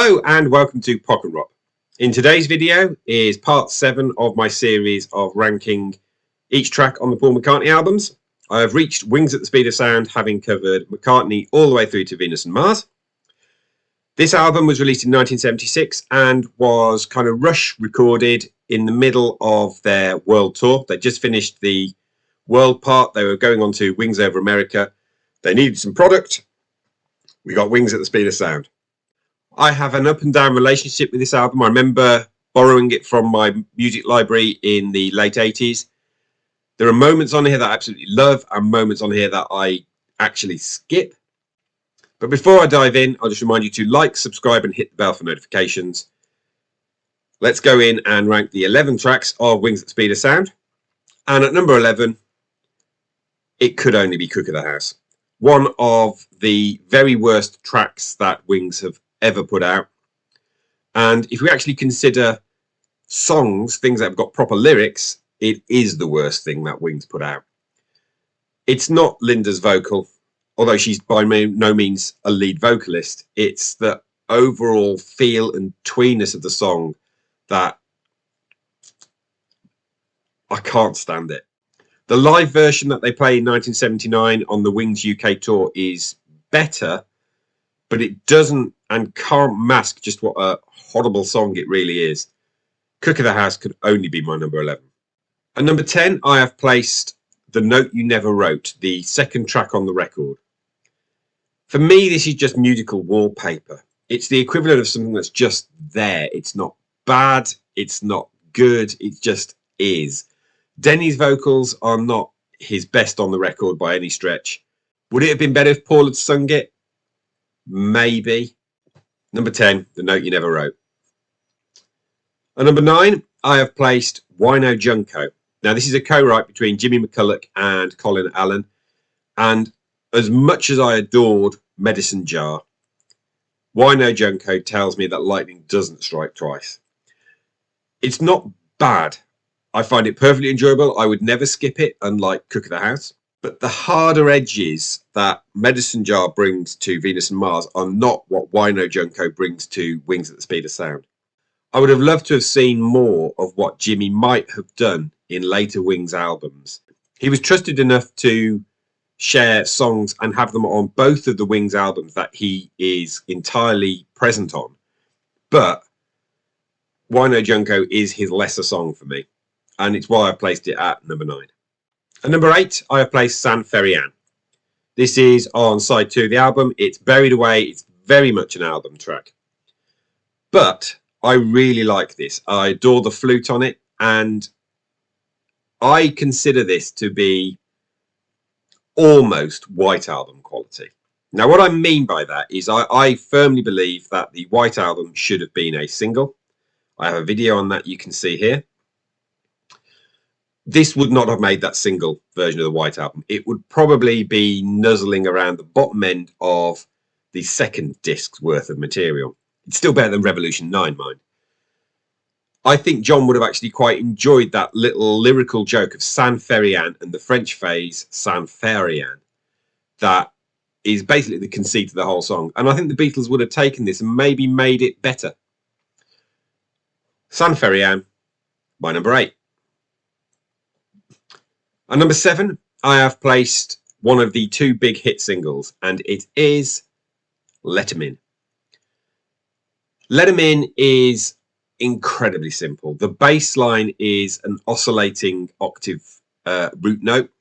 Hello and welcome to Pockenrop. In today's video is part 7 of my series of ranking each track on the Paul McCartney albums. I have reached Wings at the Speed of Sound, having covered McCartney all the way through to Venus and Mars. This album was released in 1976 and was kind of rush recorded in the middle of their world tour. They just finished the world part. They were going on to Wings Over America. They needed some product. We got Wings at the Speed of Sound. I have an up and down relationship with this album. I remember borrowing it from my music library in the late 80s. There are moments on here that I absolutely love and moments on here that I actually skip. But before I dive in, I'll just remind you to like, subscribe and hit the bell for notifications. Let's go in and rank the 11 tracks of Wings at the Speed of Sound. And at number 11, it could only be Cook of the House. One of the very worst tracks that Wings have ever put out. And if we actually consider songs, things that have got proper lyrics, it is the worst thing that Wings put out. It's not Linda's vocal, although she's by no means a lead vocalist. It's the overall feel and tweeness of the song that I can't stand it. The live version that they play in 1979 on the Wings UK tour is better, but it doesn't and can't mask just what a horrible song it really is. Cook of the House could only be my number 11. At number 10, I have placed The Note You Never Wrote, the second track on the record. For me, this is just musical wallpaper. It's the equivalent of something that's just there. It's not bad. It's not good. It just is. Denny's vocals are not his best on the record by any stretch. Would it have been better if Paul had sung it? Maybe. Number 10, The Note You Never Wrote. At number 9, I have placed Wino Junko. Now, this is a co-write between Jimmy McCulloch and Colin Allen. And as much as I adored Medicine Jar, Wino Junko tells me that lightning doesn't strike twice. It's not bad. I find it perfectly enjoyable. I would never skip it, unlike Cook of the House. But the harder edges that Medicine Jar brings to Venus and Mars are not what Wino Junko brings to Wings at the Speed of Sound. I would have loved to have seen more of what Jimmy might have done in later Wings albums. He was trusted enough to share songs and have them on both of the Wings albums that he is entirely present on. But Wino Junko is his lesser song for me, and it's why I placed it at number 9. At number 8, I have placed San Ferrian. This is on side 2 of the album. It's Buried Away. It's very much an album track. But I really like this. I adore the flute on it. And I consider this to be almost White Album quality. Now, what I mean by that is I firmly believe that the White Album should have been a single. I have a video on that you can see here. This would not have made that single version of the White Album. It would probably be nuzzling around the bottom end of the second disc's worth of material. It's still better than Revolution 9, mind. I think John would have actually quite enjoyed that little lyrical joke of San Ferrian and the French phrase San Ferrian. That is basically the conceit of the whole song. And I think the Beatles would have taken this and maybe made it better. San Ferrian, my number 8. At number 7, I have placed one of the 2 big hit singles, and it is Let 'Em In. Let 'Em In is incredibly simple. The bass line is an oscillating octave root note.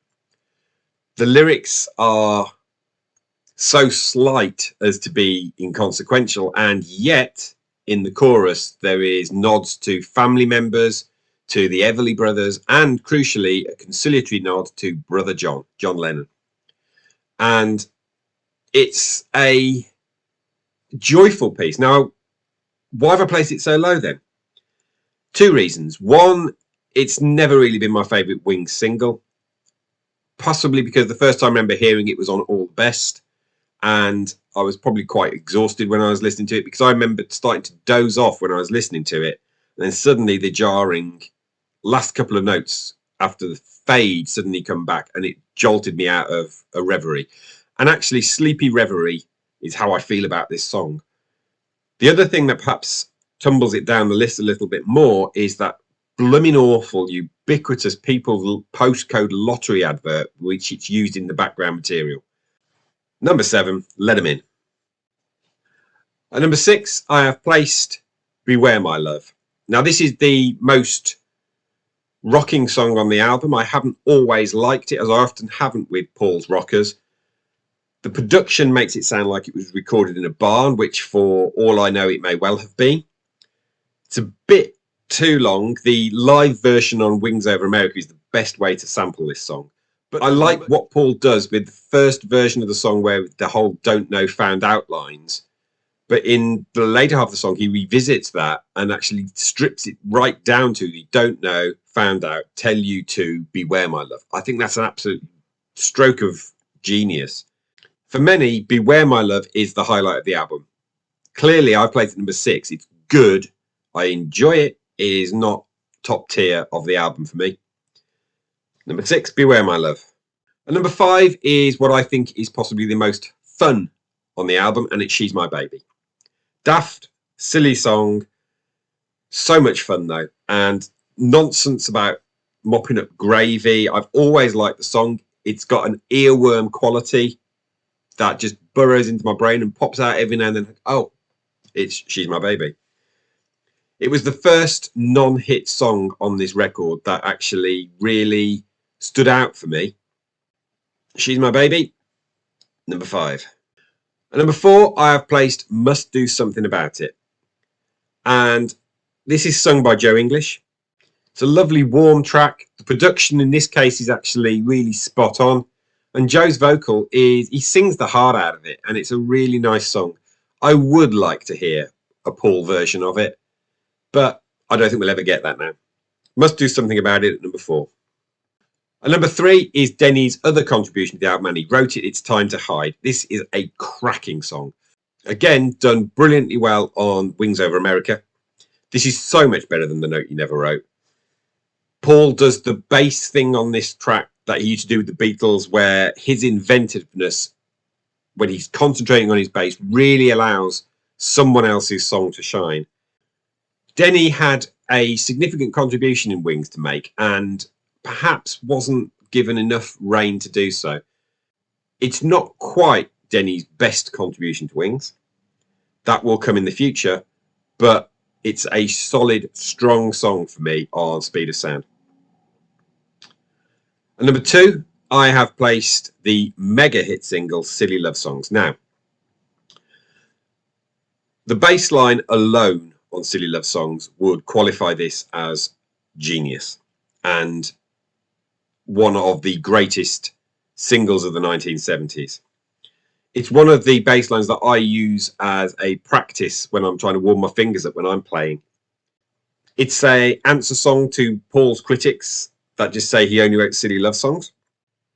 The lyrics are so slight as to be inconsequential, and yet in the chorus there is nods to family members, to the Everly Brothers, and crucially a conciliatory nod to brother John Lennon. And it's a joyful piece. Now, why have I placed it so low then? 2 reasons. One, it's never really been my favourite Wings single, possibly because the first time I remember hearing it was on All the Best, and I was probably quite exhausted when I was listening to it, because I remember starting to doze off when I was listening to it, and then suddenly the jarring last couple of notes after the fade suddenly come back, and it jolted me out of a reverie. And actually, sleepy reverie is how I feel about this song. The other thing that perhaps tumbles it down the list a little bit more is that blooming awful, ubiquitous People postcode lottery advert, which it's used in the background material. Number 7, Let 'Em In. At number 6, I have placed Beware My Love. Now, this is the most rocking song on the album. I haven't always liked it, as I often haven't with Paul's rockers. The production makes it sound like it was recorded in a barn, which for all I know it may well have been. It's a bit too long. The live version on Wings Over America is the best way to sample this song. But I like what Paul does with the first version of the song, where the whole don't know found out lines. But in the later half of the song, he revisits that and actually strips it right down to the don't know, found out, tell you to beware my love. I think that's an absolute stroke of genius. For many, Beware My Love is the highlight of the album. Clearly, I played it number 6. It's good. I enjoy it. It is not top tier of the album for me. Number 6, Beware My Love. And number 5 is what I think is possibly the most fun on the album, and it's She's My Baby. Daft, silly song, so much fun though, and nonsense about mopping up gravy. I've always liked the song. It's got an earworm quality that just burrows into my brain and pops out every now and then. Oh, it's She's My Baby. It was the first non-hit song on this record that actually really stood out for me. She's My Baby, number 5. And number 4, I have placed Must Do Something About It. And this is sung by Joe English. It's a lovely warm track. The production in this case is actually really spot on. And Joe's vocal he sings the heart out of it, and it's a really nice song. I would like to hear a Paul version of it, but I don't think we'll ever get that now. Must Do Something About It at number 4. And number 3 is Denny's other contribution to the album, and he wrote it, It's Time to Hide. This is a cracking song. Again, done brilliantly well on Wings Over America. This is so much better than The Note You Never Wrote. Paul does the bass thing on this track that he used to do with the Beatles, where his inventiveness, when he's concentrating on his bass, really allows someone else's song to shine. Denny had a significant contribution in Wings to make, and perhaps wasn't given enough rein to do so. It's not quite Denny's best contribution to Wings. That will come in the future, but it's a solid, strong song for me on Speed of Sound. And number 2, I have placed the mega hit single Silly Love Songs. Now, the bass line alone on Silly Love Songs would qualify this as genius and one of the greatest singles of the 1970s. It's one of the bass lines that I use as a practice when I'm trying to warm my fingers up when I'm playing. It's an answer song to Paul's critics that just say he only wrote silly love songs.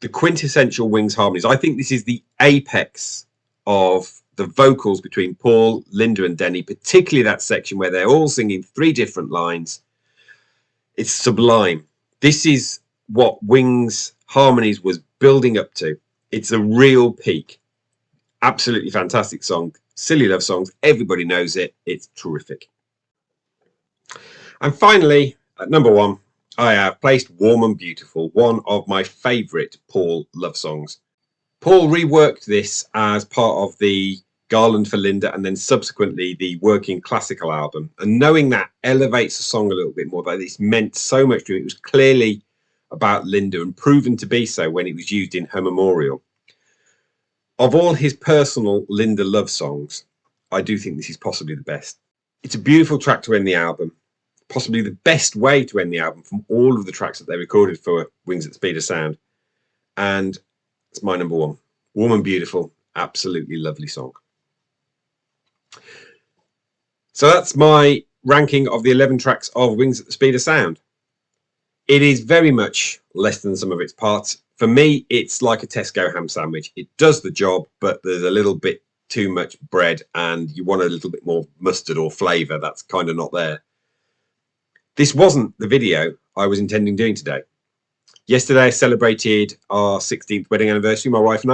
The quintessential Wings harmonies. I think this is the apex of the vocals between Paul, Linda and Denny, particularly that section where they're all singing 3 different lines. It's sublime. This is what Wings harmonies was building up to. It's a real peak. Absolutely fantastic song. Silly Love Songs. Everybody knows it. It's terrific. And finally, at number 1, I have placed Warm and Beautiful, one of my favourite Paul love songs. Paul reworked this as part of the Garland for Linda and then subsequently the Working Classical album. And knowing that elevates the song a little bit more, that it's meant so much to him. It was clearly about Linda and proven to be so when it was used in her memorial. Of all his personal Linda love songs, I do think this is possibly the best. It's a beautiful track to end the album. Possibly the best way to end the album from all of the tracks that they recorded for Wings at the Speed of Sound. And it's my number 1. Warm and Beautiful, absolutely lovely song. So that's my ranking of the 11 tracks of Wings at the Speed of Sound. It is very much less than some of its parts. For me, it's like a Tesco ham sandwich. It does the job, but there's a little bit too much bread and you want a little bit more mustard or flavour. That's kind of not there. This wasn't the video I was intending doing today. Yesterday I celebrated our 16th wedding anniversary, my wife and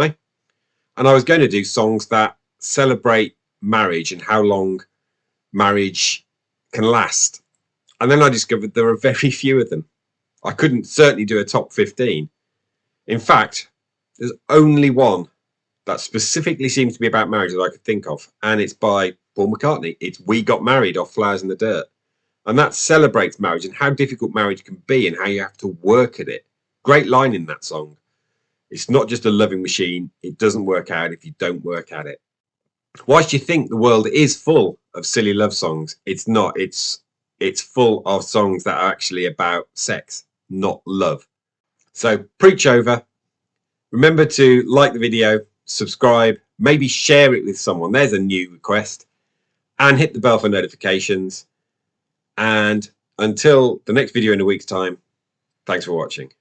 I was going to do songs that celebrate marriage and how long marriage can last. And then I discovered there are very few of them. I couldn't certainly do a top 15. In fact, there's only one that specifically seems to be about marriage that I could think of, and it's by Paul McCartney. It's We Got Married off Flowers in the Dirt. And that celebrates marriage and how difficult marriage can be and how you have to work at it. Great line in that song. It's not just a loving machine. It doesn't work out if you don't work at it. Whilst you think the world is full of silly love songs, it's not. It's full of songs that are actually about sex, not love. So preach over. Remember to like the video, subscribe, maybe share it with someone. There's a new request. And hit the bell for notifications. And until the next video in a week's time, thanks for watching.